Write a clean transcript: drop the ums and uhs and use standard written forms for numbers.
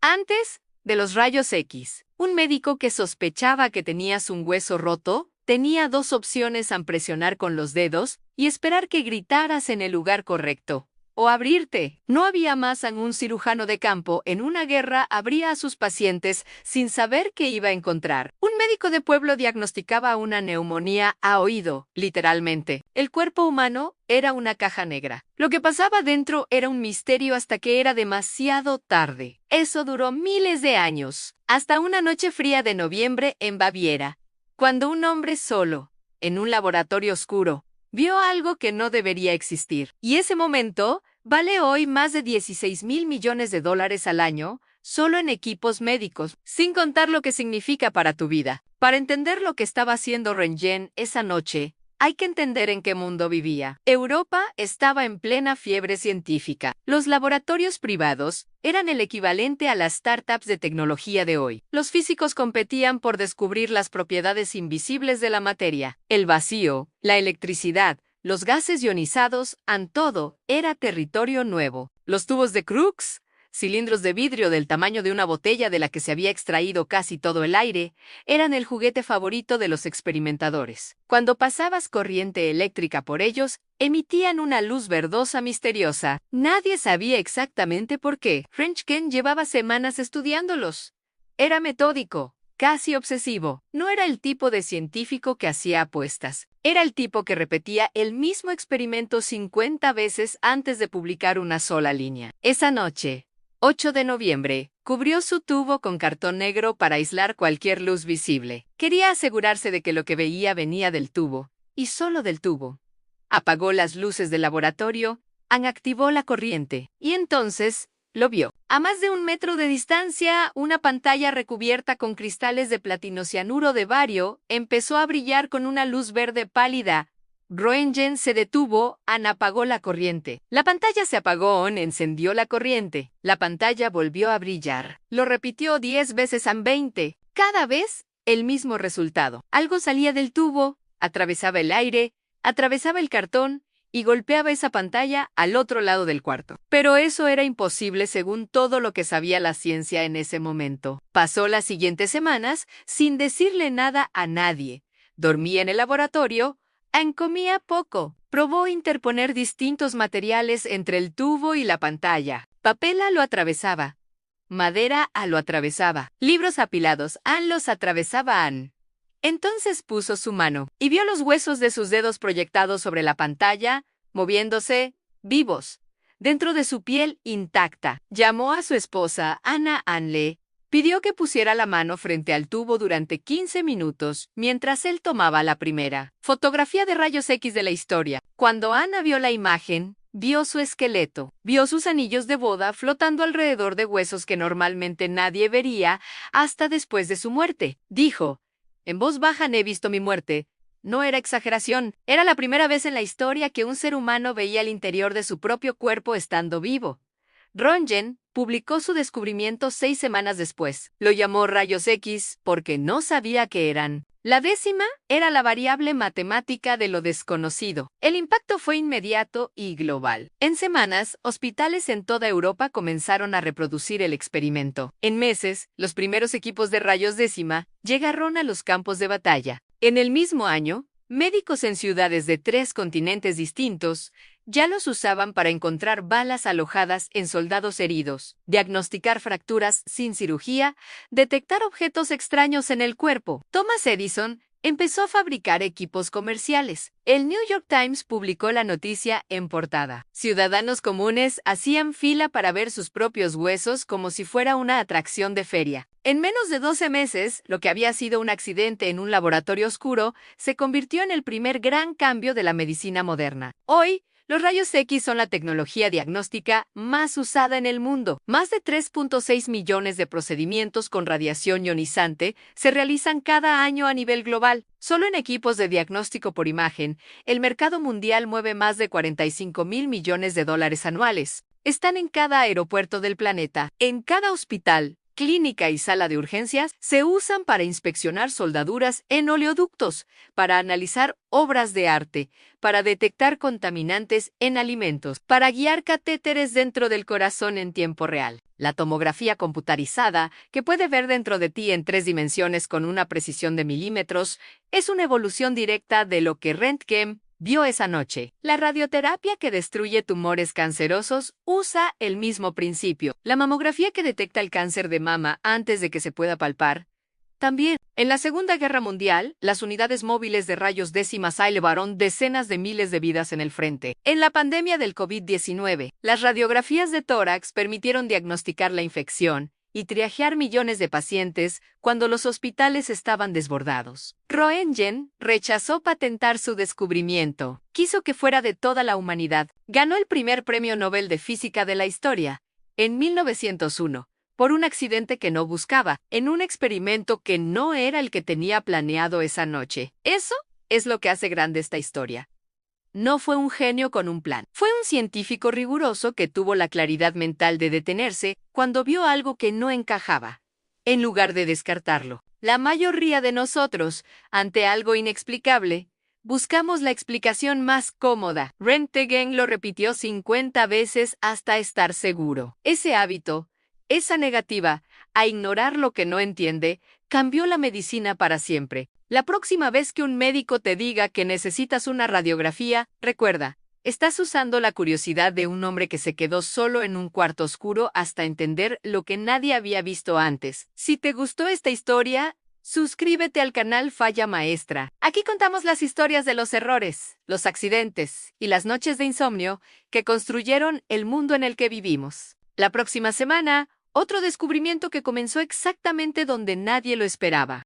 Antes de los rayos X, un médico que sospechaba que tenías un hueso roto tenía dos opciones: a presionar con los dedos y esperar que gritaras en el lugar correcto, o abrirte. No había más. Un cirujano de campo en una guerra abría a sus pacientes sin saber qué iba a encontrar. Un médico de pueblo diagnosticaba una neumonía a oído, literalmente. El cuerpo humano era una caja negra. Lo que pasaba dentro era un misterio hasta que era demasiado tarde. Eso duró miles de años, hasta una noche fría de noviembre en Baviera, cuando un hombre solo, en un laboratorio oscuro, vio algo que no debería existir. Y ese momento vale hoy más de 16.000 millones de dólares al año, solo en equipos médicos, sin contar lo que significa para tu vida. Para entender lo que estaba haciendo Röntgen esa noche, hay que entender en qué mundo vivía. Europa estaba en plena fiebre científica. Los laboratorios privados eran el equivalente a las startups de tecnología de hoy. Los físicos competían por descubrir las propiedades invisibles de la materia. El vacío, la electricidad, los gases ionizados, todo era territorio nuevo. Los tubos de Crookes, cilindros de vidrio del tamaño de una botella de la que se había extraído casi todo el aire, eran el juguete favorito de los experimentadores. Cuando pasabas corriente eléctrica por ellos, emitían una luz verdosa misteriosa. Nadie sabía exactamente por qué. Röntgen llevaba semanas estudiándolos. Era metódico, casi obsesivo. No era el tipo de científico que hacía apuestas. Era el tipo que repetía el mismo experimento 50 veces antes de publicar una sola línea. Esa noche, 8 de noviembre, cubrió su tubo con cartón negro para aislar cualquier luz visible. Quería asegurarse de que lo que veía venía del tubo, y solo del tubo. Apagó las luces del laboratorio, activó la corriente, y entonces lo vio. A más de 1 metro de distancia, una pantalla recubierta con cristales de platinocianuro de bario empezó a brillar con una luz verde pálida. Röntgen se detuvo, apagó la corriente. La pantalla se apagó, encendió la corriente. La pantalla volvió a brillar. Lo repitió 10 veces, 20. Cada vez, el mismo resultado. Algo salía del tubo, atravesaba el aire, atravesaba el cartón y golpeaba esa pantalla al otro lado del cuarto. Pero eso era imposible según todo lo que sabía la ciencia en ese momento. Pasó las siguientes semanas sin decirle nada a nadie. Dormía en el laboratorio, comía poco. Probó interponer distintos materiales entre el tubo y la pantalla. Papel lo atravesaba. Madera lo atravesaba. Libros apilados los atravesaban. Entonces puso su mano y vio los huesos de sus dedos proyectados sobre la pantalla, moviéndose, vivos, dentro de su piel intacta. Llamó a su esposa, Anna Anle. Pidió que pusiera la mano frente al tubo durante 15 minutos, mientras él tomaba la primera fotografía de rayos X de la historia. Cuando Anna vio la imagen, vio su esqueleto, vio sus anillos de boda flotando alrededor de huesos que normalmente nadie vería hasta después de su muerte. Dijo, en voz baja: he visto mi muerte. No era exageración, era la primera vez en la historia que un ser humano veía el interior de su propio cuerpo estando vivo. Röntgen publicó su descubrimiento 6 semanas después. Lo llamó rayos X porque no sabía qué eran. La décima era la variable matemática de lo desconocido. El impacto fue inmediato y global. En semanas, hospitales en toda Europa comenzaron a reproducir el experimento. En meses, los primeros equipos de rayos décima llegaron a los campos de batalla. En el mismo año, médicos en ciudades de 3 continentes distintos ya los usaban para encontrar balas alojadas en soldados heridos, diagnosticar fracturas sin cirugía, detectar objetos extraños en el cuerpo. Thomas Edison empezó a fabricar equipos comerciales. El New York Times publicó la noticia en portada. Ciudadanos comunes hacían fila para ver sus propios huesos como si fuera una atracción de feria. En menos de 12 meses, lo que había sido un accidente en un laboratorio oscuro se convirtió en el primer gran cambio de la medicina moderna. Hoy, los rayos X son la tecnología diagnóstica más usada en el mundo. Más de 3.6 millones de procedimientos con radiación ionizante se realizan cada año a nivel global. Solo en equipos de diagnóstico por imagen, el mercado mundial mueve más de 45.000 millones de dólares anuales. Están en cada aeropuerto del planeta, en cada hospital, clínica y sala de urgencias se usan para inspeccionar soldaduras en oleoductos, para analizar obras de arte, para detectar contaminantes en alimentos, para guiar catéteres dentro del corazón en tiempo real. La tomografía computarizada, que puede ver dentro de ti en 3 dimensiones con una precisión de milímetros, es una evolución directa de lo que Röntgen vio esa noche. La radioterapia que destruye tumores cancerosos usa el mismo principio. La mamografía que detecta el cáncer de mama antes de que se pueda palpar. También, en la Segunda Guerra Mundial, las unidades móviles de rayos décimas salvaron decenas de miles de vidas en el frente. En la pandemia del COVID-19, las radiografías de tórax permitieron diagnosticar la infección y triajear millones de pacientes cuando los hospitales estaban desbordados. Röntgen rechazó patentar su descubrimiento. Quiso que fuera de toda la humanidad. Ganó el primer premio Nobel de Física de la historia, en 1901, por un accidente que no buscaba, en un experimento que no era el que tenía planeado esa noche. Eso es lo que hace grande esta historia. No fue un genio con un plan. Fue un científico riguroso que tuvo la claridad mental de detenerse cuando vio algo que no encajaba, en lugar de descartarlo. La mayoría de nosotros, ante algo inexplicable, buscamos la explicación más cómoda. Röntgen lo repitió 50 veces hasta estar seguro. Ese hábito, esa negativa a ignorar lo que no entiende, cambió la medicina para siempre. La próxima vez que un médico te diga que necesitas una radiografía, recuerda, estás usando la curiosidad de un hombre que se quedó solo en un cuarto oscuro hasta entender lo que nadie había visto antes. Si te gustó esta historia, suscríbete al canal Falla Maestra. Aquí contamos las historias de los errores, los accidentes y las noches de insomnio que construyeron el mundo en el que vivimos. La próxima semana, otro descubrimiento que comenzó exactamente donde nadie lo esperaba.